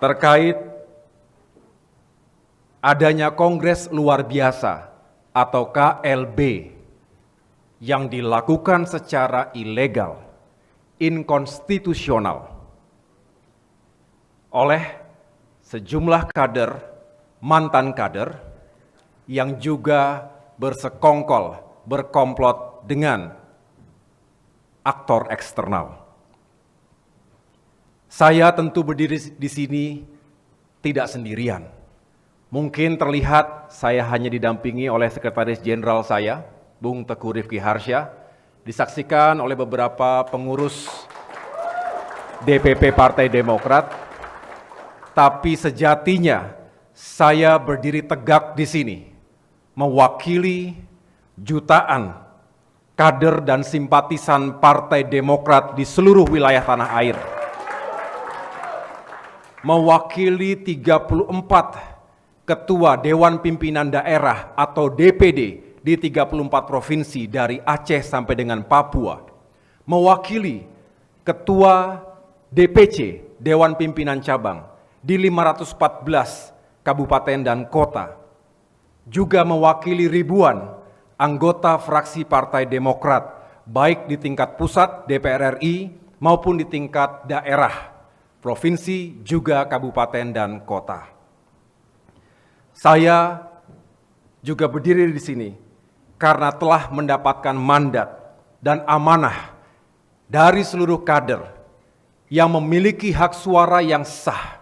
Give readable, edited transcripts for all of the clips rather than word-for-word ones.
terkait adanya Kongres Luar Biasa atau KLB yang dilakukan secara ilegal, inkonstitusional oleh sejumlah kader, mantan kader yang juga bersekongkol, berkomplot dengan aktor eksternal. Saya tentu berdiri di sini tidak sendirian. Mungkin terlihat saya hanya didampingi oleh Sekretaris Jenderal saya, Bung Teguh Rifki Harsha, disaksikan oleh beberapa pengurus DPP Partai Demokrat, tapi sejatinya saya berdiri tegak di sini, mewakili jutaan kader dan simpatisan Partai Demokrat di seluruh wilayah tanah air. Mewakili 34 Ketua Dewan Pimpinan Daerah atau DPD di 34 provinsi dari Aceh sampai dengan Papua. Mewakili Ketua DPC Dewan Pimpinan Cabang di 514 kabupaten dan kota. Juga mewakili ribuan anggota fraksi Partai Demokrat, baik di tingkat pusat DPR RI maupun di tingkat daerah, provinsi, juga kabupaten dan kota. Saya juga berdiri di sini karena telah mendapatkan mandat dan amanah dari seluruh kader yang memiliki hak suara yang sah,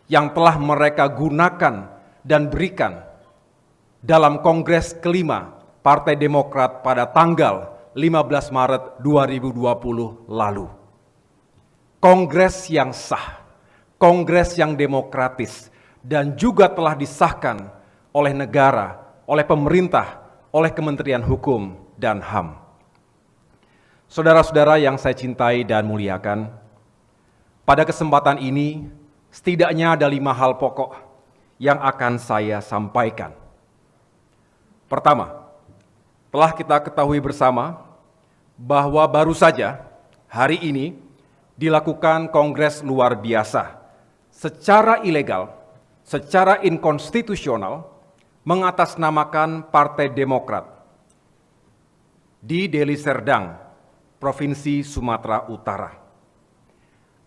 yang telah mereka gunakan dan berikan dalam Kongres kelima Partai Demokrat pada tanggal 15 Maret 2020 lalu. Kongres yang sah, kongres yang demokratis, dan juga telah disahkan oleh negara, oleh pemerintah, oleh Kementerian Hukum dan HAM. Saudara-saudara yang saya cintai dan muliakan, pada kesempatan ini setidaknya ada 5 hal pokok yang akan saya sampaikan. Pertama, telah kita ketahui bersama bahwa baru saja hari ini dilakukan Kongres Luar Biasa secara ilegal, secara inkonstitusional, mengatasnamakan Partai Demokrat di Deli Serdang, Provinsi Sumatera Utara.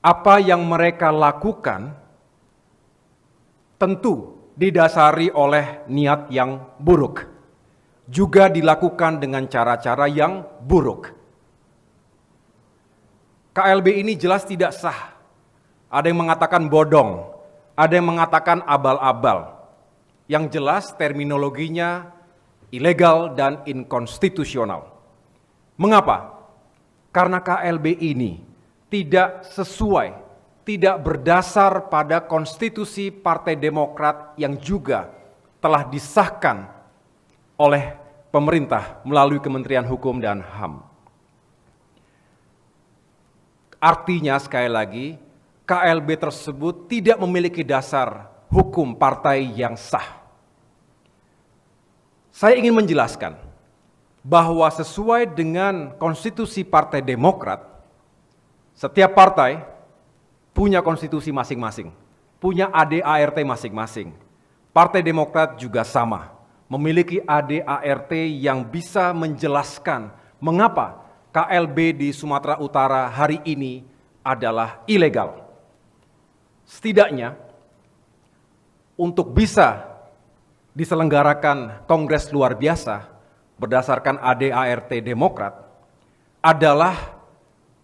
Apa yang mereka lakukan tentu didasari oleh niat yang buruk, juga dilakukan dengan cara-cara yang buruk. KLB ini jelas tidak sah. Ada yang mengatakan bodong, ada yang mengatakan abal-abal. Yang jelas terminologinya ilegal dan inkonstitusional. Mengapa? Karena KLB ini tidak sesuai, tidak berdasar pada konstitusi Partai Demokrat yang juga telah disahkan oleh pemerintah melalui Kementerian Hukum dan HAM. Artinya sekali lagi, KLB tersebut tidak memiliki dasar hukum partai yang sah. Saya ingin menjelaskan bahwa sesuai dengan konstitusi Partai Demokrat, setiap partai punya konstitusi masing-masing, punya AD/ART masing-masing. Partai Demokrat juga sama, memiliki AD/ART yang bisa menjelaskan mengapa KLB di Sumatera Utara hari ini adalah ilegal. Setidaknya, untuk bisa diselenggarakan Kongres Luar Biasa berdasarkan AD/ART Demokrat adalah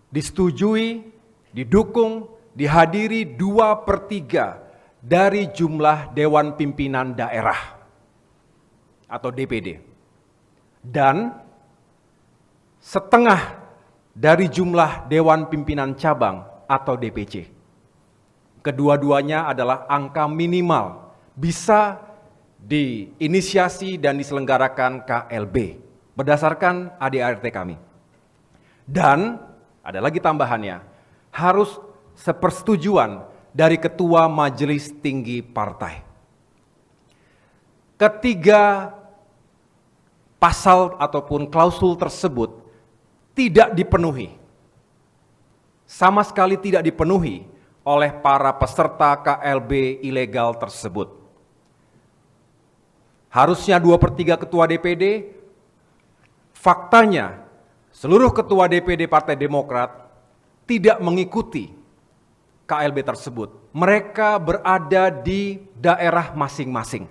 disetujui, didukung, dihadiri 2/3 dari jumlah Dewan Pimpinan Daerah atau DPD, dan setengah dari jumlah Dewan Pimpinan Cabang atau DPC. Kedua-duanya adalah angka minimal bisa diinisiasi dan diselenggarakan KLB berdasarkan AD/ART kami. Dan ada lagi tambahannya, harus sepersetujuan dari Ketua Majelis Tinggi Partai. Ketiga pasal ataupun klausul tersebut tidak dipenuhi, sama sekali tidak dipenuhi oleh para peserta KLB ilegal tersebut. Harusnya 2/3 ketua DPD, faktanya seluruh ketua DPD Partai Demokrat tidak mengikuti KLB tersebut. Mereka berada di daerah masing-masing.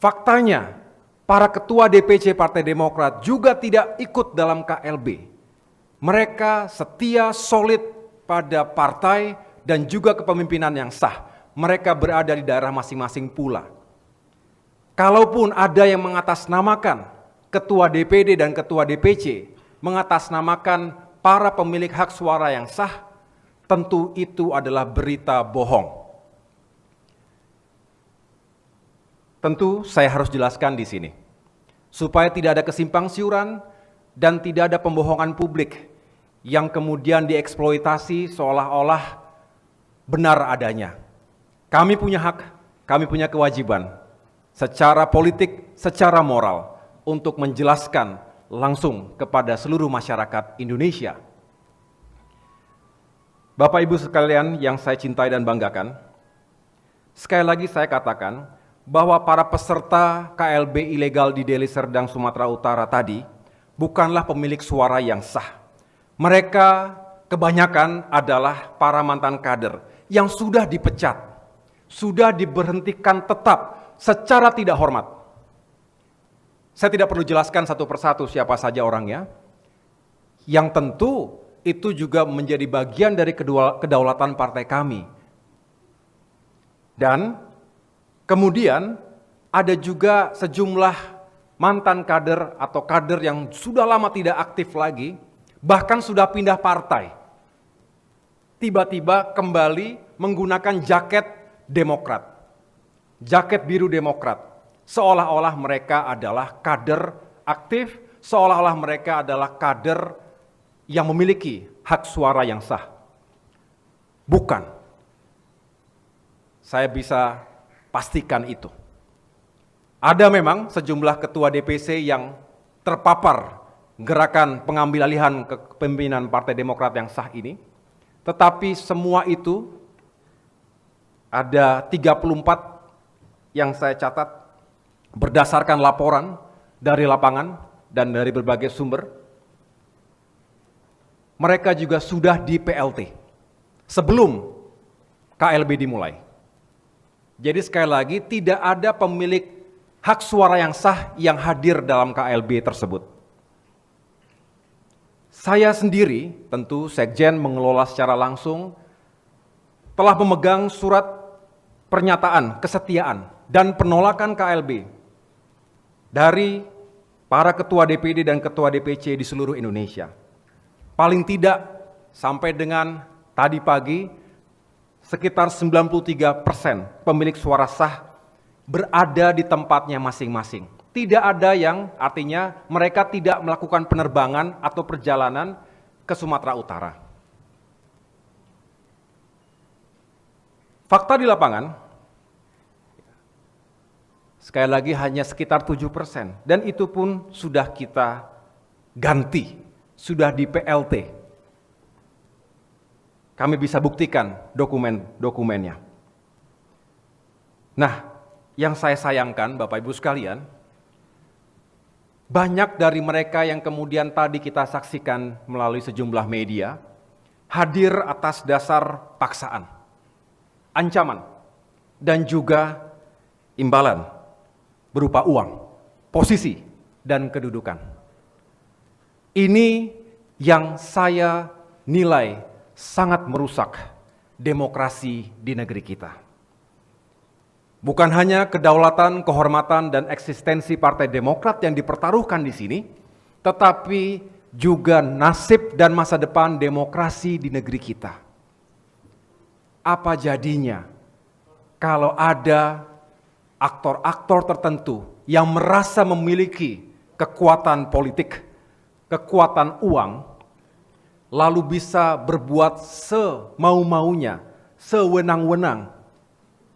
Faktanya, para ketua DPC Partai Demokrat juga tidak ikut dalam KLB. Mereka setia solid pada partai dan juga kepemimpinan yang sah. Mereka berada di daerah masing-masing pula. Kalaupun ada yang mengatasnamakan ketua DPD dan ketua DPC, mengatasnamakan para pemilik hak suara yang sah, tentu itu adalah berita bohong. Tentu saya harus jelaskan di sini, supaya tidak ada kesimpang siuran dan tidak ada pembohongan publik yang kemudian dieksploitasi seolah-olah benar adanya. Kami punya hak, kami punya kewajiban secara politik, secara moral untuk menjelaskan langsung kepada seluruh masyarakat Indonesia. Bapak Ibu sekalian yang saya cintai dan banggakan, sekali lagi saya katakan bahwa para peserta KLB ilegal di Deli Serdang, Sumatera Utara tadi bukanlah pemilik suara yang sah. Mereka kebanyakan adalah para mantan kader yang sudah dipecat, sudah diberhentikan tetap secara tidak hormat. Saya tidak perlu jelaskan satu persatu siapa saja orangnya, yang tentu itu juga menjadi bagian dari kedaulatan partai kami. Dan kemudian ada juga sejumlah mantan kader atau kader yang sudah lama tidak aktif lagi, bahkan sudah pindah partai. Tiba-tiba kembali menggunakan jaket Demokrat, jaket biru Demokrat, seolah-olah mereka adalah kader aktif, seolah-olah mereka adalah kader yang memiliki hak suara yang sah. Bukan. Saya bisa pastikan itu. Ada memang sejumlah ketua DPC yang terpapar gerakan pengambil alihan kepemimpinan Partai Demokrat yang sah ini, tetapi semua itu ada 34 yang saya catat berdasarkan laporan dari lapangan dan dari berbagai sumber. Mereka juga sudah di PLT sebelum KLB dimulai. Jadi sekali lagi tidak ada pemilik hak suara yang sah yang hadir dalam KLB tersebut. Saya sendiri, tentu Sekjen mengelola secara langsung, telah memegang surat pernyataan kesetiaan dan penolakan KLB dari para ketua DPD dan ketua DPC di seluruh Indonesia. Paling tidak sampai dengan tadi pagi, sekitar 93% pemilik suara sah berada di tempatnya masing-masing. Tidak ada yang artinya mereka tidak melakukan penerbangan atau perjalanan ke Sumatera Utara. Fakta di lapangan, sekali lagi hanya sekitar 7%, dan itu pun sudah kita ganti, sudah di PLT. Kami bisa buktikan dokumen-dokumennya. Nah, yang saya sayangkan Bapak Ibu sekalian, banyak dari mereka yang kemudian tadi kita saksikan melalui sejumlah media, hadir atas dasar paksaan, ancaman, dan juga imbalan berupa uang, posisi, dan kedudukan. Ini yang saya nilai sangat merusak demokrasi di negeri kita. Bukan hanya kedaulatan, kehormatan, dan eksistensi Partai Demokrat yang dipertaruhkan di sini, tetapi juga nasib dan masa depan demokrasi di negeri kita. Apa jadinya kalau ada aktor-aktor tertentu yang merasa memiliki kekuatan politik, kekuatan uang, lalu bisa berbuat semau-maunya, sewenang-wenang,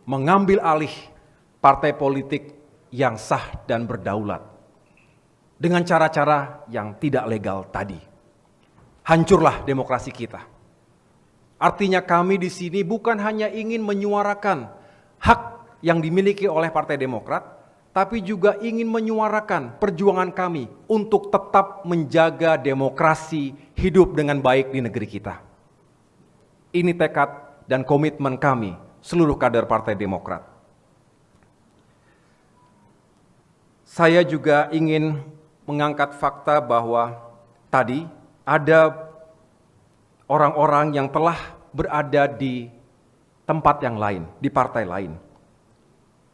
mengambil alih partai politik yang sah dan berdaulat dengan cara-cara yang tidak legal tadi. hancurlah demokrasi kita. Artinya kami di sini bukan hanya ingin menyuarakan hak yang dimiliki oleh Partai Demokrat, tapi juga ingin menyuarakan perjuangan kami untuk tetap menjaga demokrasi hidup dengan baik di negeri kita. Ini tekad dan komitmen kami, seluruh kader Partai Demokrat. Saya juga ingin mengangkat fakta bahwa tadi ada orang-orang yang telah berada di tempat yang lain, di partai lain.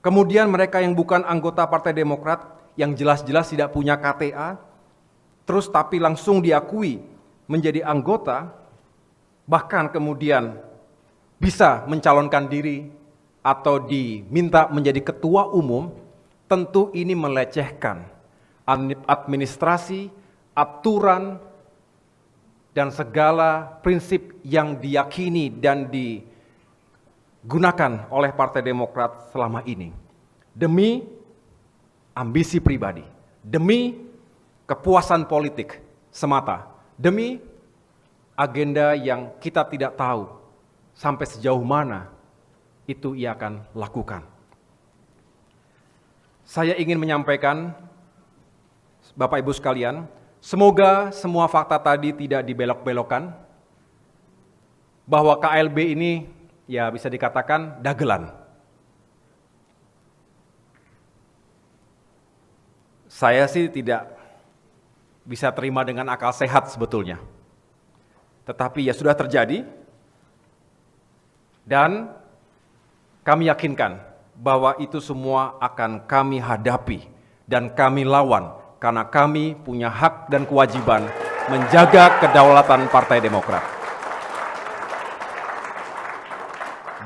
Kemudian mereka yang bukan anggota Partai Demokrat, yang jelas-jelas tidak punya KTA, terus tapi langsung diakui menjadi anggota, bahkan kemudian bisa mencalonkan diri atau diminta menjadi ketua umum, tentu ini melecehkan administrasi, aturan, dan segala prinsip yang diyakini dan digunakan oleh Partai Demokrat selama ini. Demi ambisi pribadi, demi kepuasan politik semata, demi agenda yang kita tidak tahu sampai sejauh mana itu ia akan lakukan. Saya ingin menyampaikan, Bapak Ibu sekalian, semoga semua fakta tadi tidak dibelok-belokkan, bahwa KLB ini ya bisa dikatakan dagelan. Saya sih tidak bisa terima dengan akal sehat sebetulnya. Tetapi ya sudah terjadi, dan kami yakinkan bahwa itu semua akan kami hadapi dan kami lawan, karena kami punya hak dan kewajiban menjaga kedaulatan Partai Demokrat.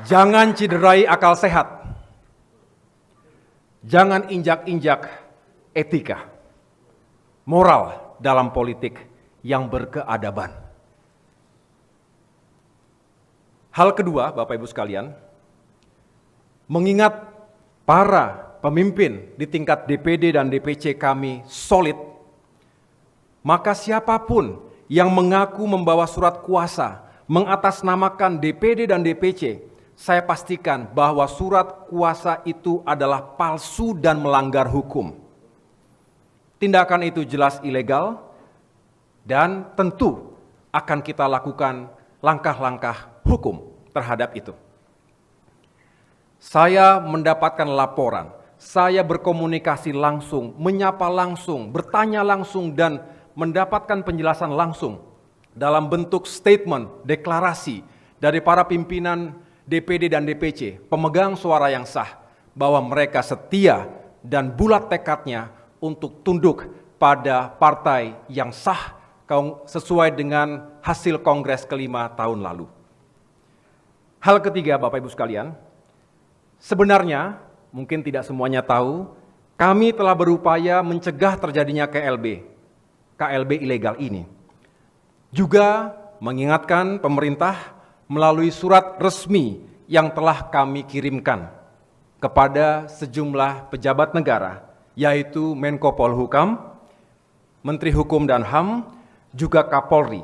Jangan cederai akal sehat. Jangan injak-injak etika, moral dalam politik yang berkeadaban. Hal kedua, Bapak Ibu sekalian, mengingat para pemimpin di tingkat DPD dan DPC kami solid, maka siapapun yang mengaku membawa surat kuasa mengatasnamakan DPD dan DPC, saya pastikan bahwa surat kuasa itu adalah palsu dan melanggar hukum. Tindakan itu jelas ilegal dan tentu akan kita lakukan langkah-langkah hukum terhadap itu. Saya mendapatkan laporan, saya berkomunikasi langsung, menyapa langsung, bertanya langsung, dan mendapatkan penjelasan langsung dalam bentuk statement, deklarasi dari para pimpinan DPD dan DPC, pemegang suara yang sah, bahwa mereka setia dan bulat tekadnya untuk tunduk pada partai yang sah sesuai dengan hasil Kongres kelima tahun lalu. Hal ketiga, Bapak Ibu sekalian, sebenarnya mungkin tidak semuanya tahu, kami telah berupaya mencegah terjadinya KLB ilegal ini. Juga mengingatkan pemerintah melalui surat resmi yang telah kami kirimkan kepada sejumlah pejabat negara, yaitu Menko Polhukam, Menteri Hukum dan HAM, juga Kapolri.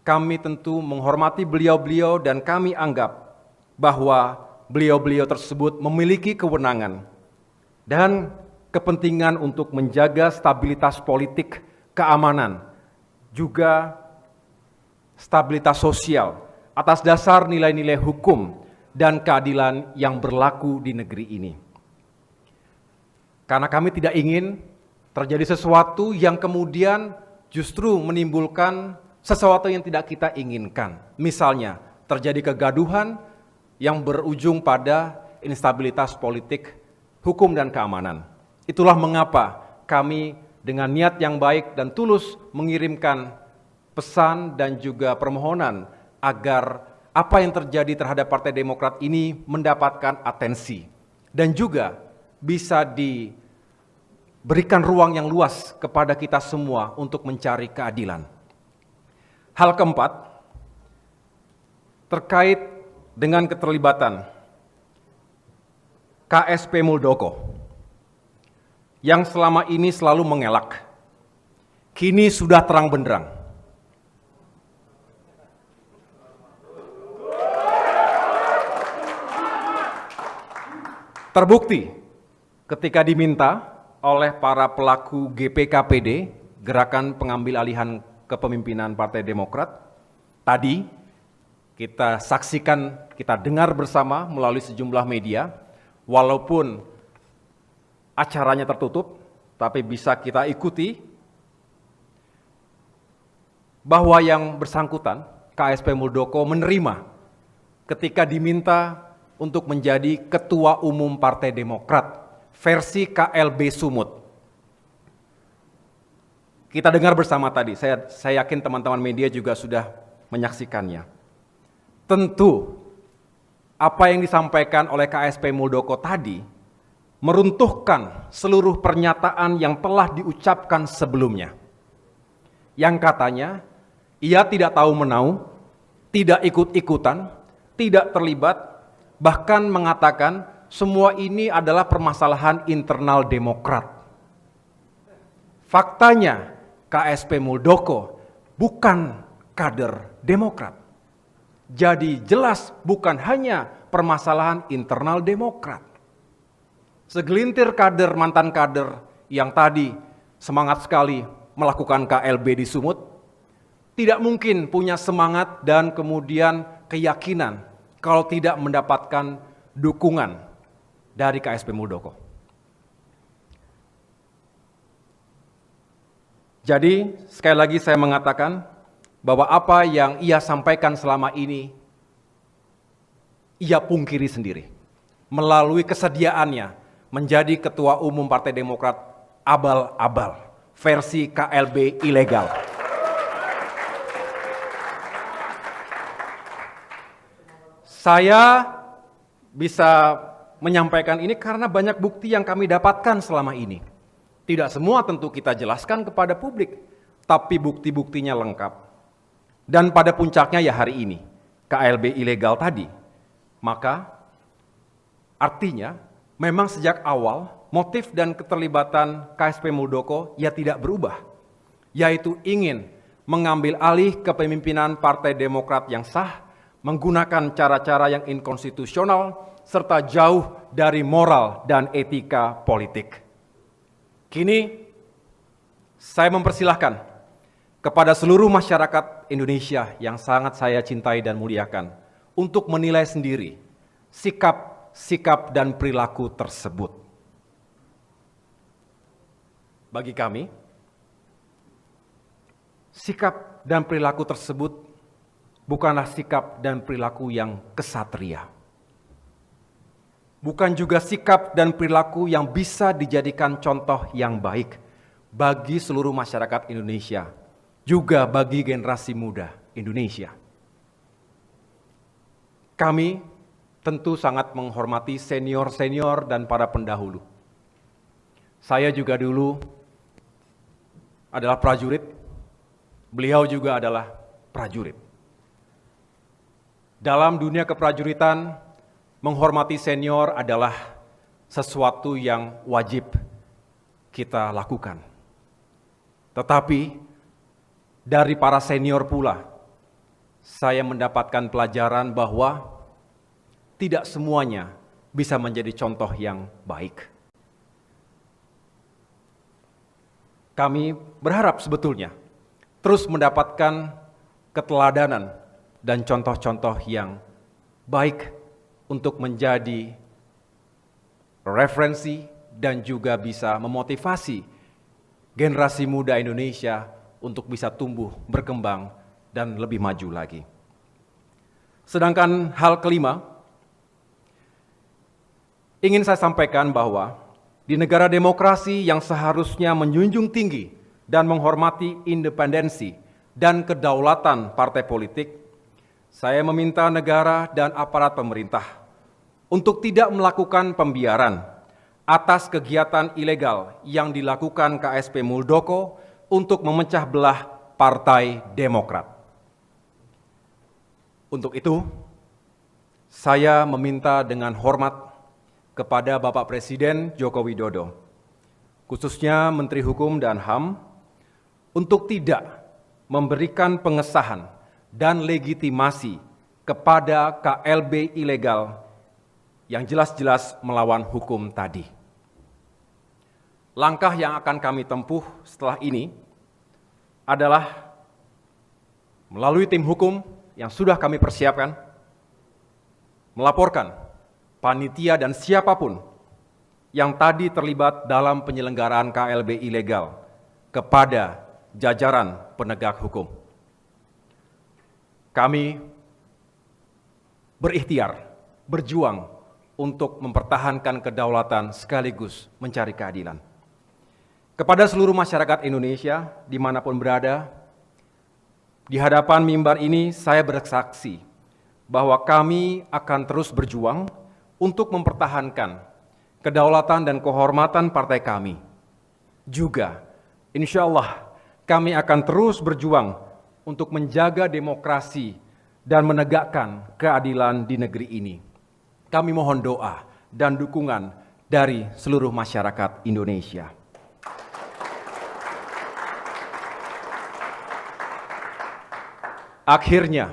Kami tentu menghormati beliau-beliau dan kami anggap bahwa beliau-beliau tersebut memiliki kewenangan dan kepentingan untuk menjaga stabilitas politik, keamanan, juga stabilitas sosial atas dasar nilai-nilai hukum dan keadilan yang berlaku di negeri ini. Karena kami tidak ingin terjadi sesuatu yang kemudian justru menimbulkan sesuatu yang tidak kita inginkan. Misalnya, terjadi kegaduhan yang berujung pada instabilitas politik, hukum, dan keamanan. Itulah mengapa kami dengan niat yang baik dan tulus mengirimkan pesan dan juga permohonan agar apa yang terjadi terhadap Partai Demokrat ini mendapatkan atensi dan juga bisa diberikan ruang yang luas kepada kita semua untuk mencari keadilan. Hal keempat, terkait dengan keterlibatan KSP Muldoko yang selama ini selalu mengelak, kini sudah terang benderang Terbukti ketika diminta oleh para pelaku GPKPD, Gerakan Pengambil Alihan Kepemimpinan Partai Demokrat, tadi kita saksikan, kita dengar bersama melalui sejumlah media, walaupun acaranya tertutup, tapi bisa kita ikuti bahwa yang bersangkutan, KSP Muldoko, menerima ketika diminta untuk menjadi Ketua Umum Partai Demokrat versi KLB Sumut. Kita dengar bersama tadi, saya yakin teman-teman media juga sudah menyaksikannya. Tentu, apa yang disampaikan oleh KSP Muldoko tadi meruntuhkan seluruh pernyataan yang telah diucapkan sebelumnya. Yang katanya, ia tidak tahu menau, tidak ikut-ikutan, tidak terlibat, bahkan mengatakan semua ini adalah permasalahan internal Demokrat. Faktanya, KSP Muldoko bukan kader Demokrat. Jadi jelas bukan hanya permasalahan internal Demokrat. Segelintir kader, mantan kader yang tadi semangat sekali melakukan KLB di Sumut, tidak mungkin punya semangat dan kemudian keyakinan kalau tidak mendapatkan dukungan dari KSP Muldoko. Jadi, sekali lagi saya mengatakan bahwa apa yang ia sampaikan selama ini, ia pungkiri sendiri. Melalui kesediaannya menjadi Ketua Umum Partai Demokrat abal-abal, versi KLB ilegal. Saya bisa menyampaikan ini karena banyak bukti yang kami dapatkan selama ini. Tidak semua tentu kita jelaskan kepada publik, tapi bukti-buktinya lengkap. Dan pada puncaknya ya hari ini, KLB ilegal tadi. Maka artinya memang sejak awal motif dan keterlibatan KSP Muldoko ya tidak berubah, yaitu ingin mengambil alih kepemimpinan Partai Demokrat yang sah, menggunakan cara-cara yang inkonstitusional, serta jauh dari moral dan etika politik. Kini, saya mempersilahkan kepada seluruh masyarakat Indonesia yang sangat saya cintai dan muliakan untuk menilai sendiri sikap dan perilaku tersebut. Bagi kami, sikap dan perilaku tersebut bukanlah sikap dan perilaku yang kesatria. Bukan juga sikap dan perilaku yang bisa dijadikan contoh yang baik bagi seluruh masyarakat Indonesia, juga bagi generasi muda Indonesia. Kami tentu sangat menghormati senior-senior dan para pendahulu. Saya juga dulu adalah prajurit, beliau juga adalah prajurit. Dalam dunia keprajuritan, menghormati senior adalah sesuatu yang wajib kita lakukan. Tetapi dari para senior pula, saya mendapatkan pelajaran bahwa tidak semuanya bisa menjadi contoh yang baik. Kami berharap sebetulnya terus mendapatkan keteladanan dan contoh-contoh yang baik untuk menjadi referensi dan juga bisa memotivasi generasi muda Indonesia untuk bisa tumbuh, berkembang, dan lebih maju lagi. Sedangkan hal kelima, ingin saya sampaikan bahwa di negara demokrasi yang seharusnya menjunjung tinggi dan menghormati independensi dan kedaulatan partai politik, saya meminta negara dan aparat pemerintah untuk tidak melakukan pembiaran atas kegiatan ilegal yang dilakukan KSP Muldoko untuk memecah belah Partai Demokrat. Untuk itu, saya meminta dengan hormat kepada Bapak Presiden Joko Widodo, khususnya Menteri Hukum dan HAM, untuk tidak memberikan pengesahan dan legitimasi kepada KLB ilegal yang jelas-jelas melawan hukum tadi. Langkah yang akan kami tempuh setelah ini adalah melalui tim hukum yang sudah kami persiapkan, melaporkan panitia dan siapapun yang tadi terlibat dalam penyelenggaraan KLB ilegal kepada jajaran penegak hukum. Kami berikhtiar, berjuang untuk mempertahankan kedaulatan sekaligus mencari keadilan. Kepada seluruh masyarakat Indonesia, dimanapun berada, di hadapan mimbar ini saya bersaksi bahwa kami akan terus berjuang untuk mempertahankan kedaulatan dan kehormatan partai kami. Juga, insya Allah, kami akan terus berjuang untuk menjaga demokrasi dan menegakkan keadilan di negeri ini. Kami mohon doa dan dukungan dari seluruh masyarakat Indonesia. Akhirnya,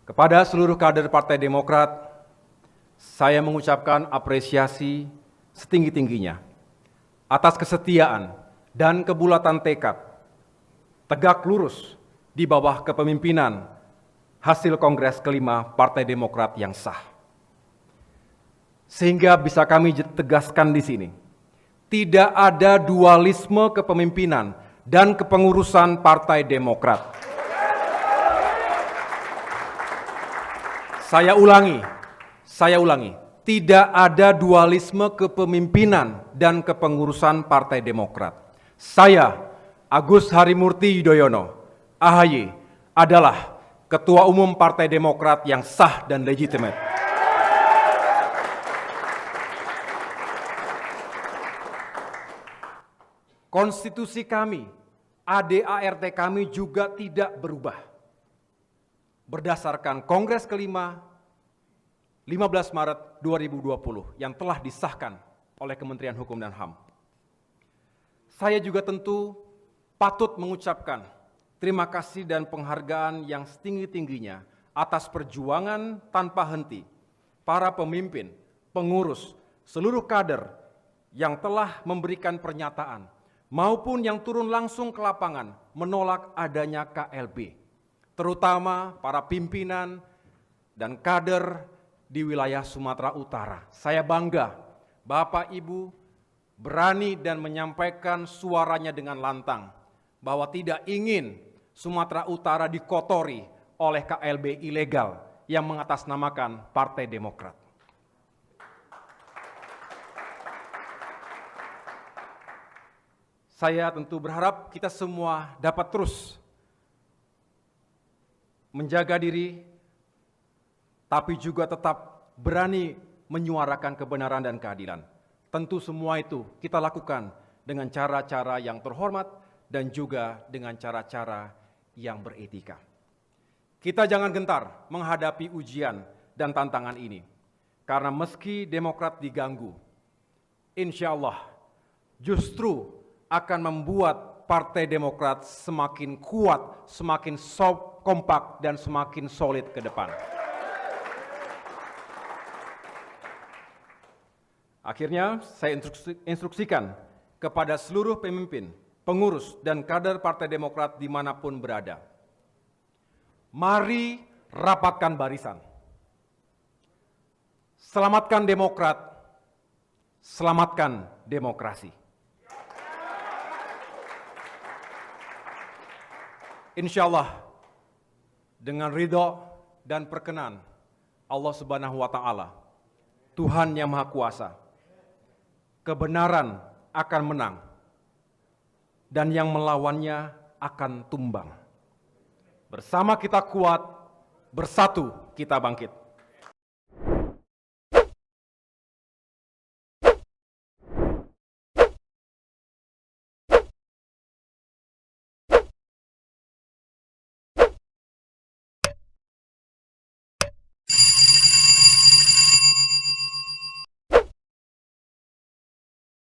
kepada seluruh kader Partai Demokrat, saya mengucapkan apresiasi setinggi-tingginya atas kesetiaan dan kebulatan tekad, tegak lurus di bawah kepemimpinan hasil Kongres kelima Partai Demokrat yang sah. Sehingga bisa kami tegaskan di sini, tidak ada dualisme kepemimpinan dan kepengurusan Partai Demokrat. Saya ulangi, tidak ada dualisme kepemimpinan dan kepengurusan Partai Demokrat. Saya, Agus Harimurti Yudhoyono, AHY, adalah Ketua Umum Partai Demokrat yang sah dan legitimate. Konstitusi kami, ADART kami juga tidak berubah. Berdasarkan Kongres kelima 15 Maret 2020 yang telah disahkan oleh Kementerian Hukum dan HAM. Saya juga tentu patut mengucapkan terima kasih dan penghargaan yang setinggi-tingginya atas perjuangan tanpa henti para pemimpin, pengurus, seluruh kader yang telah memberikan pernyataan maupun yang turun langsung ke lapangan menolak adanya KLB. Terutama para pimpinan dan kader di wilayah Sumatera Utara. Saya bangga Bapak Ibu berani dan menyampaikan suaranya dengan lantang bahwa tidak ingin Sumatera Utara dikotori oleh KLB ilegal yang mengatasnamakan Partai Demokrat. Saya tentu berharap kita semua dapat terus menjaga diri, tapi juga tetap berani menyuarakan kebenaran dan keadilan. Tentu semua itu kita lakukan dengan cara-cara yang terhormat dan juga dengan cara-cara yang beretika. Kita jangan gentar menghadapi ujian dan tantangan ini, karena meski Demokrat diganggu, insya Allah justru akan membuat Partai Demokrat semakin kuat, semakin kompak, dan semakin solid ke depan. Akhirnya, saya instruksikan kepada seluruh pemimpin, pengurus, dan kader Partai Demokrat dimanapun berada. Mari rapatkan barisan. Selamatkan Demokrat, selamatkan demokrasi. Insya Allah, dengan ridho dan perkenan Allah Subhanahu wa Ta'ala, Tuhan yang Maha Kuasa, kebenaran akan menang dan yang melawannya akan tumbang. Bersama kita kuat, bersatu kita bangkit.